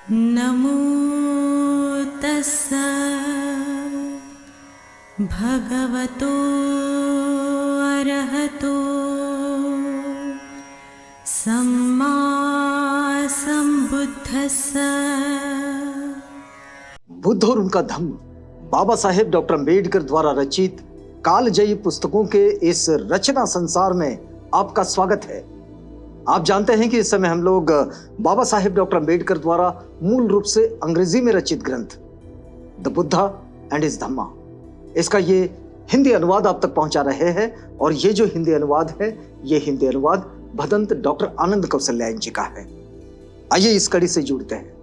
नमो तस्सा भगवतो अरहतो सम्मा संबुद्धस्सा। बुद्ध और उनका धम्म बाबा साहेब डॉक्टर अम्बेडकर द्वारा रचित कालजयी पुस्तकों के इस रचना संसार में आपका स्वागत है। आप जानते हैं कि इस समय हम लोग बाबा साहेब डॉक्टर अम्बेडकर द्वारा मूल रूप से अंग्रेजी में रचित ग्रंथ द बुद्धा एंड हिज धम्मा, इसका ये हिंदी अनुवाद आप तक पहुंचा रहे हैं। और ये जो हिंदी अनुवाद है, ये हिंदी अनुवाद भदंत डॉक्टर आनंद कौशल्यायन जी का है। आइए इस कड़ी से जुड़ते हैं,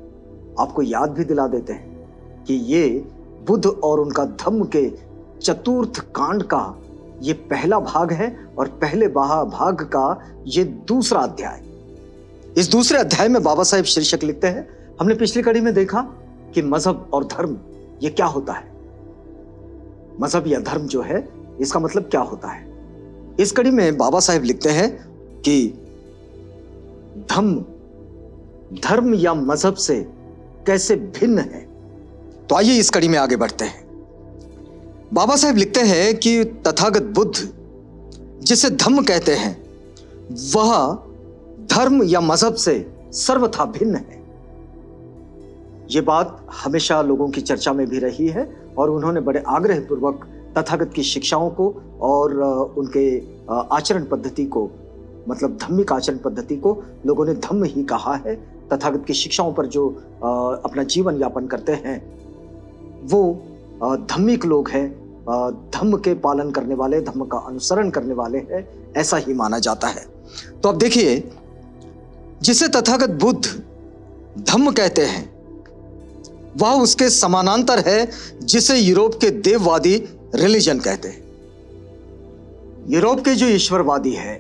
आपको याद भी दिला देते हैं कि ये बुद्ध और उनका धम्म के चतुर्थ कांड का ये पहला भाग है और पहले भाग का ये दूसरा अध्याय। इस दूसरे अध्याय में बाबा साहेब शीर्षक लिखते हैं। हमने पिछली कड़ी में देखा कि मजहब और धर्म ये क्या होता है। मजहब या धर्म जो है, इसका मतलब क्या होता है। इस कड़ी में बाबा साहेब लिखते हैं कि धर्म या मजहब से कैसे भिन्न है। तो आइए इस कड़ी में आगे बढ़ते हैं। बाबा साहेब लिखते हैं कि तथागत बुद्ध जिसे धम्म कहते हैं, वह धर्म या मजहब से सर्वथा भिन्न है। यह बात हमेशा लोगों की चर्चा में भी रही है और उन्होंने बड़े आग्रह पूर्वक तथागत की शिक्षाओं को और उनके आचरण पद्धति को, मतलब धार्मिक आचरण पद्धति को लोगों ने धम्म ही कहा है। तथागत की शिक्षाओं पर जो अपना जीवन यापन करते हैं वो धार्मिक लोग हैं, धम्म के पालन करने वाले, धम्म का अनुसरण करने वाले हैं, ऐसा ही माना जाता है। तो अब देखिए, जिसे तथागत बुद्ध धम्म कहते हैं वह उसके समानांतर है जिसे यूरोप के देववादी रिलीजन कहते हैं। यूरोप के जो ईश्वरवादी है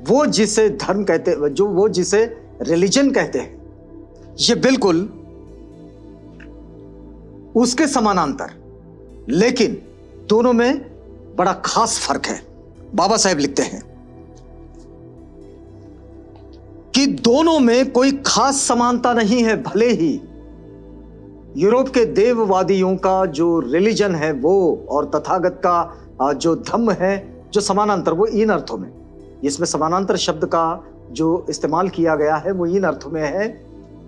वो जिसे धर्म कहते हैं, वो जिसे रिलीजन कहते हैं, ये बिल्कुल उसके समानांतर, लेकिन दोनों में बड़ा खास फर्क है। बाबा साहेब लिखते हैं कि दोनों में कोई खास समानता नहीं है। भले ही यूरोप के देववादियों का जो रिलीजन है वो और तथागत का जो धम्म है, जो समानांतर, वो इन अर्थों में, इसमें समानांतर शब्द का जो इस्तेमाल किया गया है वो इन अर्थों में है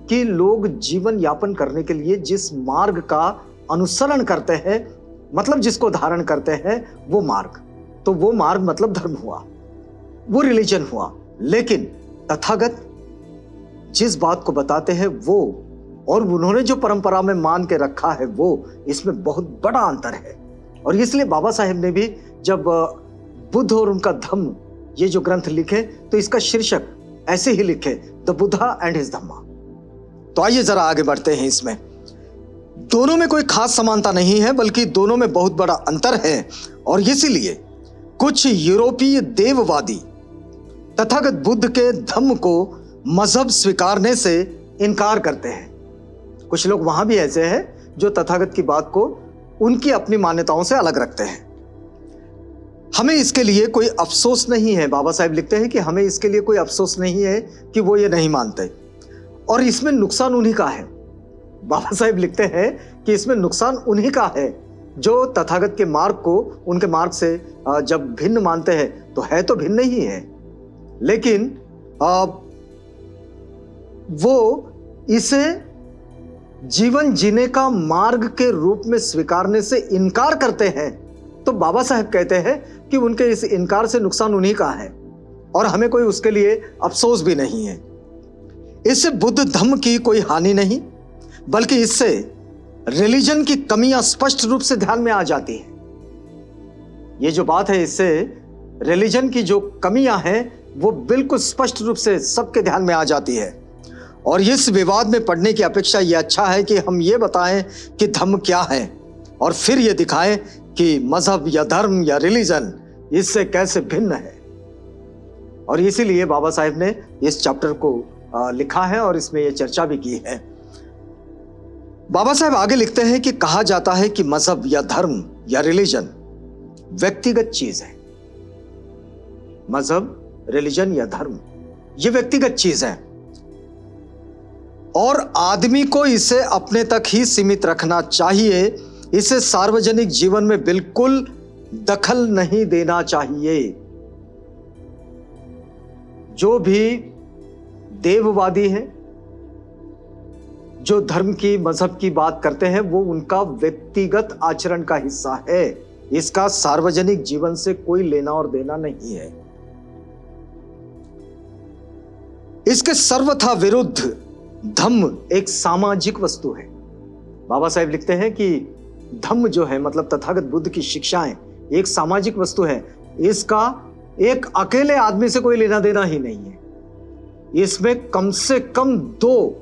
कि लोग जीवन यापन करने के लिए जिस मार्ग का अनुसरण करते हैं, मतलब जिसको धारण करते हैं, वो मार्ग, तो वो मार्ग मतलब धर्म हुआ, वो रिलीजन हुआ। लेकिन तथागत जिस बात को बताते हैं वो, और उन्होंने जो परंपरा में मान के रखा है वो, इसमें बहुत बड़ा अंतर है। और इसलिए बाबा साहेब ने भी जब बुद्ध और उनका धम्म ये जो ग्रंथ लिखे तो इसका शीर्षक ऐसे ही लिखे, द बुद्धा एंड हिज धम्मा। तो आइए जरा आगे बढ़ते हैं। इसमें दोनों में कोई खास समानता नहीं है, बल्कि दोनों में बहुत बड़ा अंतर है। और इसीलिए कुछ यूरोपीय देववादी तथागत बुद्ध के धम्म को मजहब स्वीकारने से इनकार करते हैं। कुछ लोग वहां भी ऐसे हैं जो तथागत की बात को उनकी अपनी मान्यताओं से अलग रखते हैं। हमें इसके लिए कोई अफसोस नहीं है। बाबा साहेब लिखते हैं कि हमें इसके लिए कोई अफसोस नहीं है कि वो ये नहीं मानते, और इसमें नुकसान उन्हीं का है। बाबा साहेब लिखते हैं कि इसमें नुकसान उन्हीं का है जो तथागत के मार्ग को उनके मार्ग से जब भिन्न मानते हैं, तो है तो भिन्न ही है, लेकिन वो इसे जीवन जीने का मार्ग के रूप में स्वीकारने से इनकार करते हैं। तो बाबा साहेब कहते हैं कि उनके इस इनकार से नुकसान उन्हीं का है और हमें कोई उसके लिए अफसोस भी नहीं है। इससे बुद्ध धम्म की कोई हानि नहीं, बल्कि इससे रिलीजन की कमियां स्पष्ट रूप से ध्यान में आ जाती है। ये जो बात है, इससे रिलीजन की जो कमियां हैं वो बिल्कुल स्पष्ट रूप से सबके ध्यान में आ जाती है। और इस विवाद में पड़ने की अपेक्षा ये अच्छा है कि हम ये बताएं कि धम्म क्या है और फिर ये दिखाएं कि मजहब या धर्म या रिलीजन इससे कैसे भिन्न है। और इसीलिए बाबा साहेब ने इस चैप्टर को लिखा है और इसमें यह चर्चा भी की है। बाबा साहेब आगे लिखते हैं कि कहा जाता है कि मजहब या धर्म या रिलीजन व्यक्तिगत चीज है। मजहब, रिलीजन या धर्म ये व्यक्तिगत चीज है और आदमी को इसे अपने तक ही सीमित रखना चाहिए। इसे सार्वजनिक जीवन में बिल्कुल दखल नहीं देना चाहिए। जो भी देववादी है, जो धर्म की मजहब की बात करते हैं, वो उनका व्यक्तिगत आचरण का हिस्सा है। इसका सार्वजनिक जीवन से कोई लेना और देना नहीं है। इसके सर्वथा विरुद्ध धम्म एक सामाजिक वस्तु है। बाबा साहेब लिखते हैं कि धम्म जो है मतलब तथागत बुद्ध की शिक्षाएं एक सामाजिक वस्तु है। इसका एक अकेले आदमी से कोई लेना देना ही नहीं है। इसमें कम से कम 2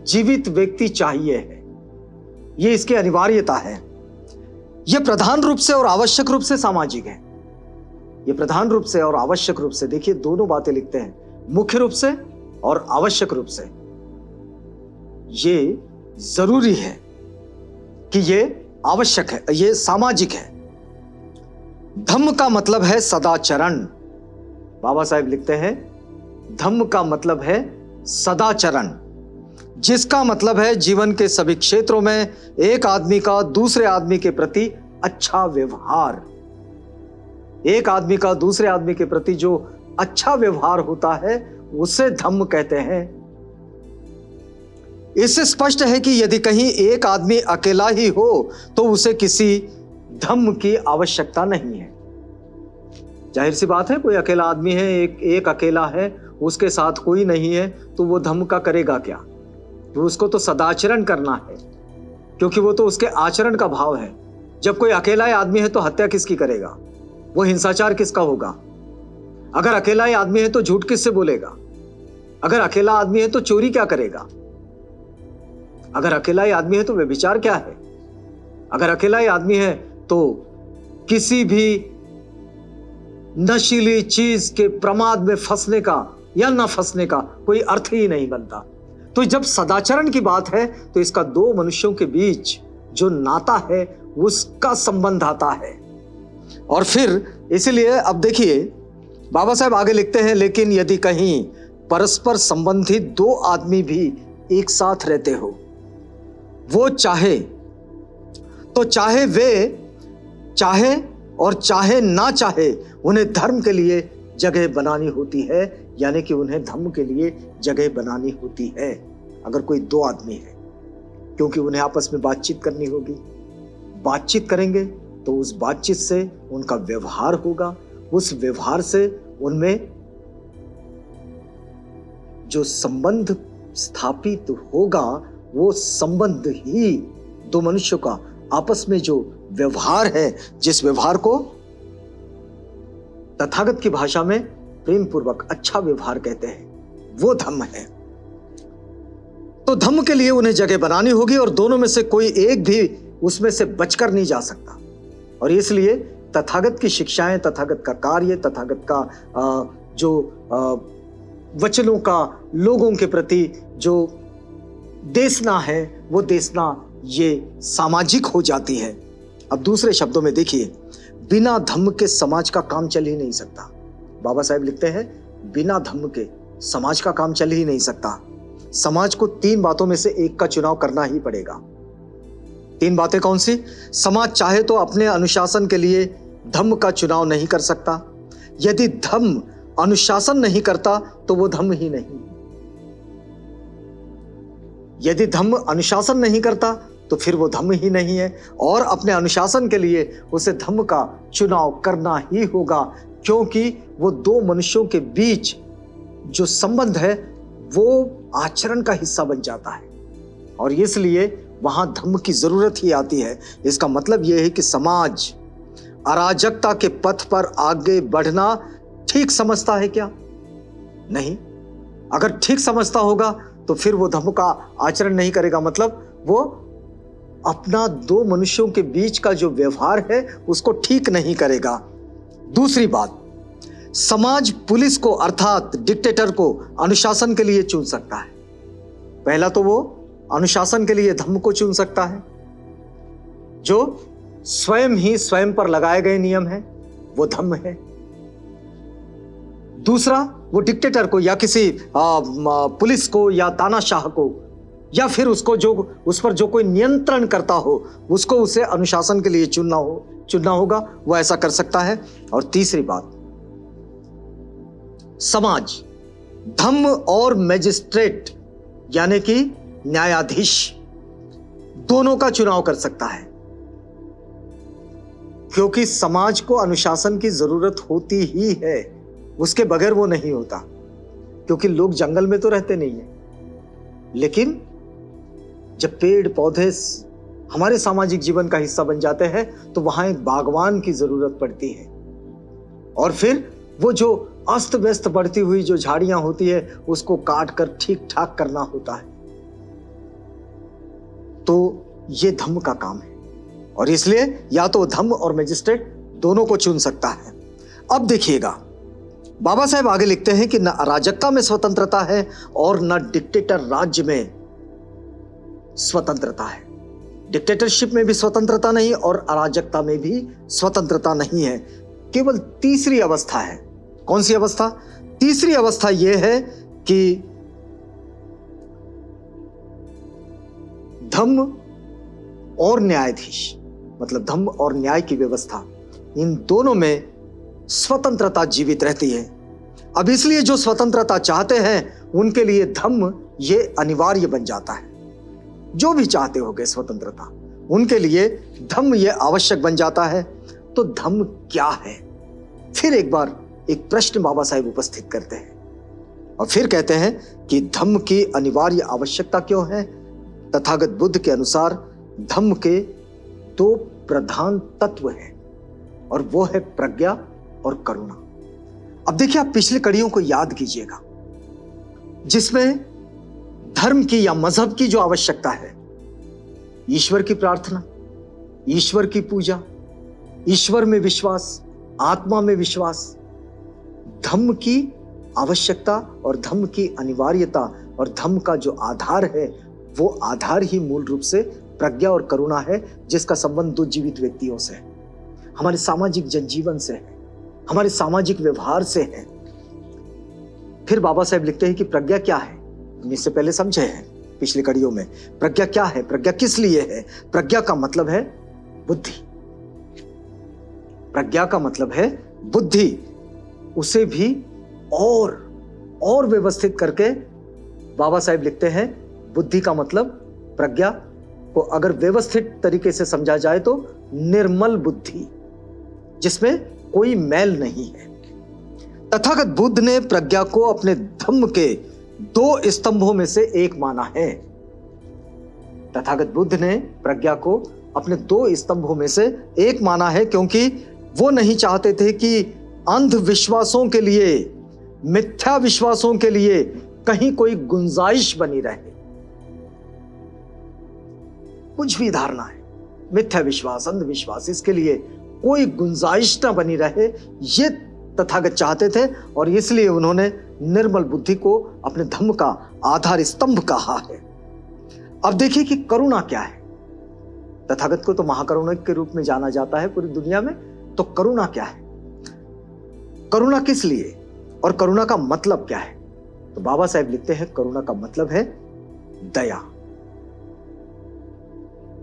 जीवित व्यक्ति चाहिए है। यह इसकी अनिवार्यता है। यह प्रधान रूप से और आवश्यक रूप से सामाजिक है। यह प्रधान रूप से और आवश्यक रूप से, देखिए दोनों बातें लिखते हैं, मुख्य रूप से और आवश्यक रूप से। यह जरूरी है कि यह आवश्यक है, यह सामाजिक है। धम्म का मतलब है सदाचरण। बाबा साहेब लिखते हैं धम्म का मतलब है सदाचरण, जिसका मतलब है जीवन के सभी क्षेत्रों में एक आदमी का दूसरे आदमी के प्रति अच्छा व्यवहार। एक आदमी का दूसरे आदमी के प्रति जो अच्छा व्यवहार होता है उसे धम्म कहते हैं। इससे स्पष्ट है कि यदि कहीं एक आदमी अकेला ही हो तो उसे किसी धम्म की आवश्यकता नहीं है। जाहिर सी बात है, कोई अकेला आदमी है, एक अकेला है, उसके साथ कोई नहीं है, तो वो धम्म का करेगा क्या? तो उसको तो सदाचरण करना है, क्योंकि वो तो उसके आचरण का भाव है। जब कोई अकेला आदमी है तो हत्या किसकी करेगा? वो हिंसाचार किसका होगा? अगर अकेला आदमी है तो झूठ किससे बोलेगा? अगर अकेला आदमी है तो चोरी क्या करेगा? अगर अकेला आदमी है तो व्यभिचार क्या है? अगर अकेला आदमी है तो किसी भी नशीली चीज के प्रमाद में फंसने का या न फंसने का कोई अर्थ ही नहीं बनता। तो जब सदाचरण की बात है तो इसका 2 मनुष्यों के बीच जो नाता है उसका संबंध आता है। और फिर इसलिए अब देखिए बाबा साहब आगे लिखते हैं, लेकिन यदि कहीं परस्पर संबंधित 2 आदमी भी एक साथ रहते हो, वो चाहे वे चाहे और चाहे ना चाहे, उन्हें धर्म के लिए जगह बनानी होती है, यानी कि उन्हें धम्म के लिए जगह बनानी होती है। अगर कोई 2 आदमी है, क्योंकि उन्हें आपस में बातचीत करनी होगी, बातचीत करेंगे तो उस बातचीत से उनका व्यवहार होगा, उस व्यवहार से उनमें जो संबंध स्थापित होगा वो संबंध ही 2 मनुष्यों का आपस में जो व्यवहार है, जिस व्यवहार को तथागत की भाषा में प्रेम पूर्वक अच्छा व्यवहार कहते हैं, वो धम्म है। तो धम्म के लिए उन्हें जगह बनानी होगी और दोनों में से कोई एक भी उसमें से बचकर नहीं जा सकता। और इसलिए तथागत की शिक्षाएं, तथागत का कार्य, तथागत का जो वचनों का लोगों के प्रति जो देशना है, वो देशना ये सामाजिक हो जाती है। अब दूसरे शब्दों में देखिए, बिना धम्म के समाज का काम चल ही नहीं सकता। बाबा साहेब लिखते हैं बिना धम्म के समाज का काम चल ही नहीं सकता। समाज को 3 बातों में से एक का चुनाव करना ही पड़ेगा। 3 बातें कौन सी? समाज चाहे तो अपने अनुशासन के लिए धम्म का चुनाव नहीं कर सकता। यदि धम्म अनुशासन नहीं करता तो वो धम्म ही नहीं। यदि धम्म अनुशासन नहीं करता तो फिर वो धम्म ही नहीं है। और अपने अनुशासन के लिए उसे धम्म का चुनाव करना ही होगा, क्योंकि वो 2 मनुष्यों के बीच जो संबंध है वो आचरण का हिस्सा बन जाता है और इसलिए वहां धम्म की जरूरत ही आती है। इसका मतलब यह है कि समाज अराजकता के पथ पर आगे बढ़ना ठीक समझता है क्या? नहीं। अगर ठीक समझता होगा तो फिर वो धम्म का आचरण नहीं करेगा, मतलब वो अपना 2 मनुष्यों के बीच का जो व्यवहार है उसको ठीक नहीं करेगा। दूसरी बात, समाज पुलिस को अर्थात डिक्टेटर को अनुशासन के लिए चुन सकता है। पहला तो वो अनुशासन के लिए धम्म को चुन सकता है, जो स्वयं ही स्वयं पर लगाए गए नियम है, वो धम्म है। दूसरा, वो डिक्टेटर को या किसी पुलिस को या तानाशाह को या फिर उसको जो उस पर जो कोई नियंत्रण करता हो उसको उसे अनुशासन के लिए चुनना होगा, वो ऐसा कर सकता है। और तीसरी बात, समाज धम्म और मैजिस्ट्रेट यानी कि न्यायाधीश दोनों का चुनाव कर सकता है, क्योंकि समाज को अनुशासन की जरूरत होती ही है, उसके बगैर वो नहीं होता। क्योंकि लोग जंगल में तो रहते नहीं है, लेकिन जब पेड़ पौधे हमारे सामाजिक जीवन का हिस्सा बन जाते हैं तो वहां एक बागवान की जरूरत पड़ती है। और फिर वो जो अस्त व्यस्त बढ़ती हुई जो झाड़ियां होती है उसको काट कर ठीक ठाक करना होता है। तो ये धम्म का काम है, और इसलिए या तो धम्म और मैजिस्ट्रेट दोनों को चुन सकता है। अब देखिएगा, बाबा साहेब आगे लिखते हैं कि न अराजकता में स्वतंत्रता है और न डिक्टेटर राज्य में स्वतंत्रता है। डिक्टेटरशिप में भी स्वतंत्रता नहीं और अराजकता में भी स्वतंत्रता नहीं है। केवल तीसरी अवस्था है। कौन सी अवस्था? तीसरी अवस्था यह है कि धम्म और न्यायाधीश, मतलब धम्म और न्याय की व्यवस्था, इन दोनों में स्वतंत्रता जीवित रहती है। अब इसलिए जो स्वतंत्रता चाहते हैं उनके लिए धम्म ये अनिवार्य बन जाता है। जो भी चाहते होंगे स्वतंत्रता, उनके लिए धम्म ये आवश्यक बन जाता है। तो धम्म क्या है? फिर एक बार एक प्रश्न बाबा साहेब उपस्थित करते हैं और फिर कहते हैं कि धम्म की अनिवार्य आवश्यकता क्यों है? तथागत बुद्ध के अनुसार धम्म के दो प्रधान तत्व हैं, और वो है प्रज्ञा और करुणा। अब देखिए, आप पिछली कड़ियों को याद कीजिएगा, जिसमें धर्म की या मजहब की जो आवश्यकता है, ईश्वर की प्रार्थना, ईश्वर की पूजा, ईश्वर में विश्वास, आत्मा में विश्वास, धम्म की आवश्यकता और धम्म की अनिवार्यता और धम्म का जो आधार है, वो आधार ही मूल रूप से प्रज्ञा और करुणा है, जिसका संबंध दो जीवित व्यक्तियों से है, हमारे सामाजिक जनजीवन से है, हमारे सामाजिक व्यवहार से है। फिर बाबा साहेब लिखते हैं कि प्रज्ञा क्या है। हम इससे पहले समझे हैं पिछली कड़ियों में। प्रज्ञा क्या है? प्रज्ञा किस लिए है? प्रज्ञा का मतलब है बुद्धि। प्रज्ञा का मतलब है बुद्धि। उसे भी और व्यवस्थित करके बाबा साहेब लिखते हैं, बुद्धि का मतलब, प्रज्ञा को अगर व्यवस्थित तरीके से समझा जाए तो निर्मल बुद्धि, जिसमें कोई मैल नहीं है। तथागत बुद्ध ने प्रज्ञा को अपने धम्म के दो स्तंभों में से एक माना है। तथागत बुद्ध ने प्रज्ञा को अपने दो स्तंभों में से एक माना है, क्योंकि वो नहीं चाहते थे कि अंधविश्वासों के लिए, मिथ्या विश्वासों के लिए कहीं कोई गुंजाइश बनी रहे। कुछ भी धारणा है, मिथ्या विश्वास, अंधविश्वास, इसके लिए कोई गुंजाइश ना बनी रहे, ये तथागत चाहते थे, और इसलिए उन्होंने निर्मल बुद्धि को अपने धम्म का आधार स्तंभ कहा है। अब देखिए कि करुणा क्या है। तथागत को तो महाकरुणिक के रूप में जाना जाता है पूरी दुनिया में। तो करुणा क्या है? करुणा किस लिए और करुणा का मतलब क्या है? तो बाबा साहेब लिखते हैं, करुणा का मतलब है दया,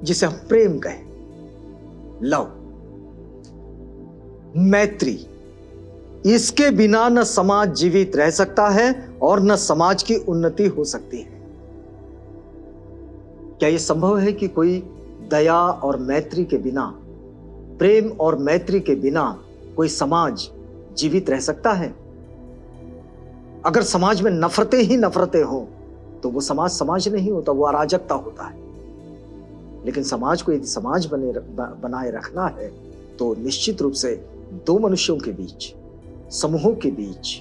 जिसे हम प्रेम कहें, लव, मैत्री। इसके बिना न समाज जीवित रह सकता है और न समाज की उन्नति हो सकती है। क्या यह संभव है कि कोई दया और मैत्री के बिना, प्रेम और मैत्री के बिना कोई समाज जीवित रह सकता है? अगर समाज में नफरतें ही नफरतें हो तो वो समाज नहीं होता, वो अराजकता होता है। लेकिन समाज को यदि समाज बनाए रखना है तो निश्चित रूप से दो मनुष्यों के बीच, समूहों के बीच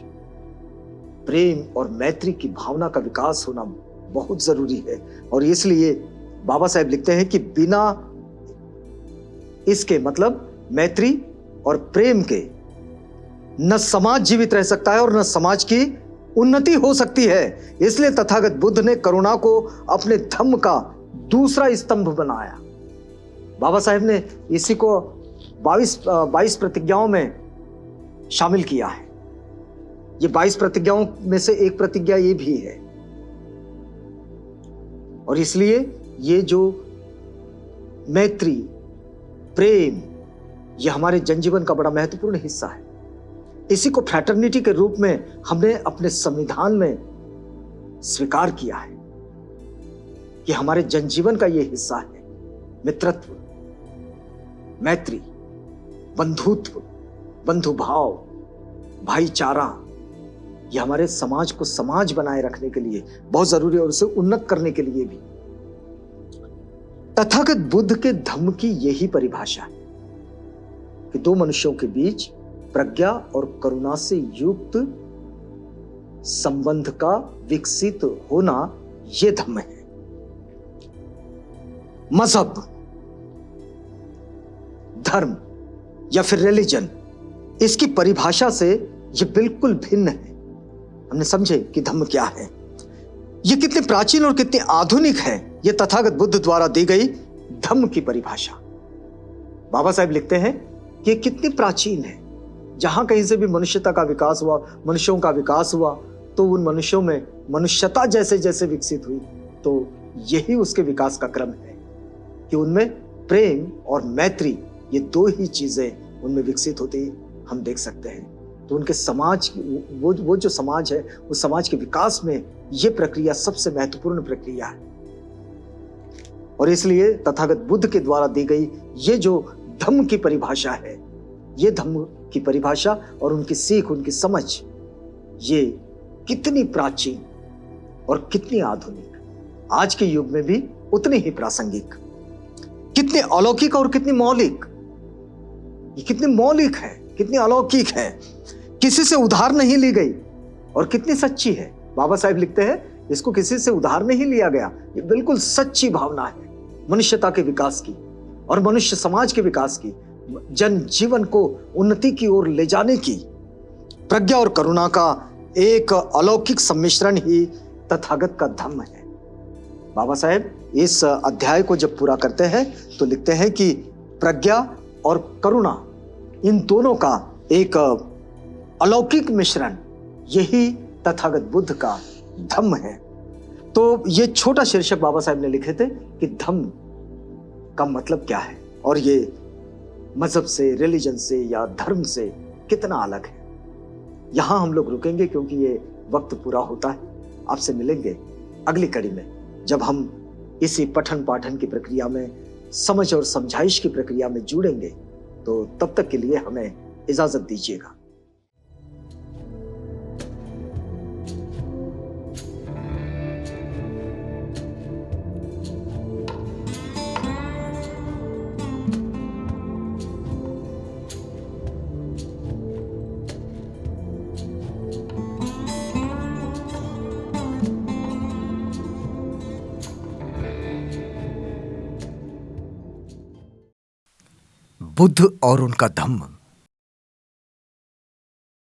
प्रेम और मैत्री की भावना का विकास होना बहुत जरूरी है। और इसलिए बाबा साहेब लिखते हैं कि बिना इसके, मतलब मैत्री और प्रेम के, न समाज जीवित रह सकता है और न समाज की उन्नति हो सकती है। इसलिए तथागत बुद्ध ने करुणा को अपने धम्म का दूसरा स्तंभ बनाया। बाबा साहेब ने इसी को 22 प्रतिज्ञाओं में शामिल किया है। ये 22 प्रतिज्ञाओं में से एक प्रतिज्ञा ये भी है और इसलिए ये जो मैत्री, प्रेम, ये हमारे जनजीवन का बड़ा महत्वपूर्ण हिस्सा है। इसी को फ्रैटर्निटी के रूप में हमने अपने संविधान में स्वीकार किया है कि हमारे जनजीवन का ये हिस्सा है। मित्रत्व, मैत्री, बंधुत्व, बंधुभाव, भाईचारा, ये हमारे समाज को समाज बनाए रखने के लिए बहुत जरूरी है और उसे उन्नत करने के लिए भी। तथागत बुद्ध के धम्म की यही परिभाषा है कि दो मनुष्यों के बीच प्रज्ञा और करुणा से युक्त संबंध का विकसित होना यह धम्म है। मजहब, धर्म या फिर रिलीजन, इसकी परिभाषा से यह बिल्कुल भिन्न है। हमने समझे कि धम्म क्या है, यह कितने प्राचीन और कितने आधुनिक है। यह तथागत बुद्ध द्वारा दी गई धम्म की परिभाषा। बाबा साहब लिखते हैं कि यह कितनी प्राचीन है। जहां कहीं से भी मनुष्यता का विकास हुआ, मनुष्यों का विकास हुआ, तो उन मनुष्यों में मनुष्यता जैसे जैसे विकसित हुई, तो यही उसके विकास का क्रम है कि उनमें प्रेम और मैत्री, ये दो ही चीजें उनमें विकसित होती हम देख सकते हैं। तो उनके समाज, वो जो समाज है, उस समाज के विकास में ये प्रक्रिया सबसे महत्वपूर्ण प्रक्रिया है। और इसलिए तथागत बुद्ध के द्वारा दी गई ये जो धम्म की परिभाषा है, ये धम्म की परिभाषा और उनकी सीख, उनकी समझ, ये कितनी प्राचीन और कितनी आधुनिक, आज के युग में भी उतनी ही प्रासंगिक, कितने अलौकिक और कितनी मौलिक, ये कितनी मौलिक है, कितनी अलौकिक है, किसी से उधार नहीं ली गई और कितनी सच्ची है। बाबा साहब लिखते हैं इसको किसी से उधार नहीं लिया गया, ये बिल्कुल सच्ची भावना है मनुष्यता के विकास की और मनुष्य समाज के विकास की, जन जीवन को उन्नति की ओर ले जाने की। प्रज्ञा और करुणा का एक अलौकिक सम्मिश्रण ही तथागत का धम्म है। बाबा साहब इस अध्याय को जब पूरा करते हैं तो लिखते हैं कि प्रज्ञा और करुणा, इन दोनों का एक अलौकिक मिश्रण, यही तथागत बुद्ध का धम्म है। तो ये छोटा शीर्षक बाबा साहब ने लिखे थे कि धम्म का मतलब क्या है और ये मजहब से, रिलीजन से या धर्म से कितना अलग है। यहां हम लोग रुकेंगे क्योंकि ये वक्त पूरा होता है। आपसे मिलेंगे अगली कड़ी में, जब हम इसी पठन पाठन की प्रक्रिया में, समझ और समझाइश की प्रक्रिया में जुड़ेंगे। तो तब तक के लिए हमें इजाजत दीजिएगा। बुद्ध और उनका धम्म।